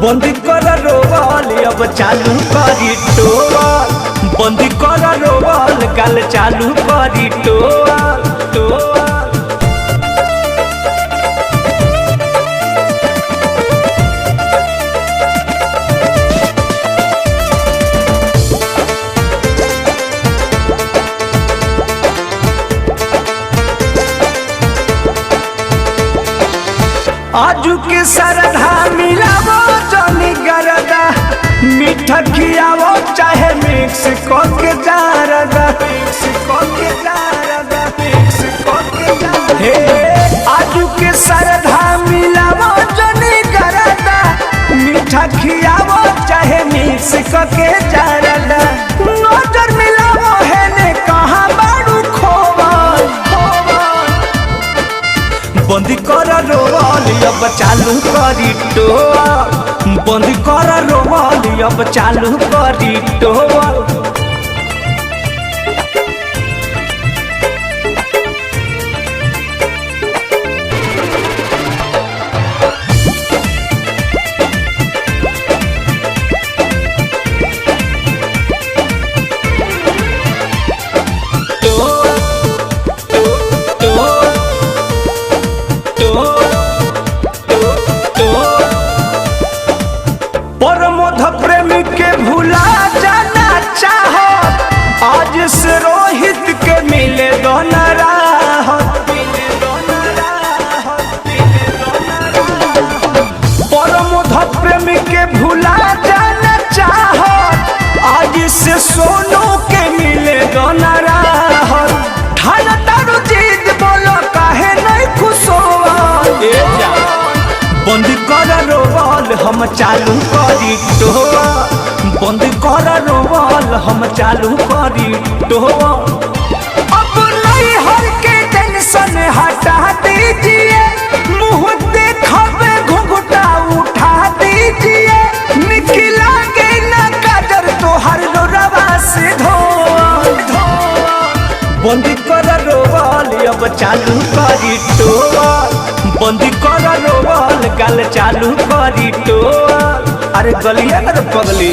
बंदी कर रोवल अब चालू करी टोल, बंदी कर रोवल गाल चालू करी टोल टोल। आजू के सरधा मिलावो जनी गरदा, मीठा खियावो चाहे मिक्स करके जारदा, मिक्स करके जारदा, मिक्स करके जारदा। हे आजू के सरधा मिलावो जनी गरदा, मीठा खियावो चाहे मिक्स करके जारदा। नजर मिलावो है ने कहाँ बाड़ू खोवल खोवल, बंदी कर रोवल अब चालू करी टोल, बंदी कर रोवल अब चालू करी टोल। परमोध प्रेमी के भुला जाना चाहो, आज से रोहित के मिले दोना राहत, मिले दोना राहत, मिले दोना राहत। परमोध प्रेमी के भुला जाना चाहो, आज से सोनू के मिले दोना राहत। ठाना तारू जीत बोलो काहे नहीं खुश होवा, बंदी कर रोवल हम चालू करी टोल, बंदी कर रोवल हम चालू करी टोल। अब नहीं हर के टेंशन हटा दीजिए, मुँह देखबे घुंघटा उठा दीजिए। निकला के न काजर तोहर रोरवा से धोल धोल, बंदी कर रोवल अब चालू करी टोल, बंदी कर रोवल गाल चालू करी टोल। अरे गलिया कर पगली।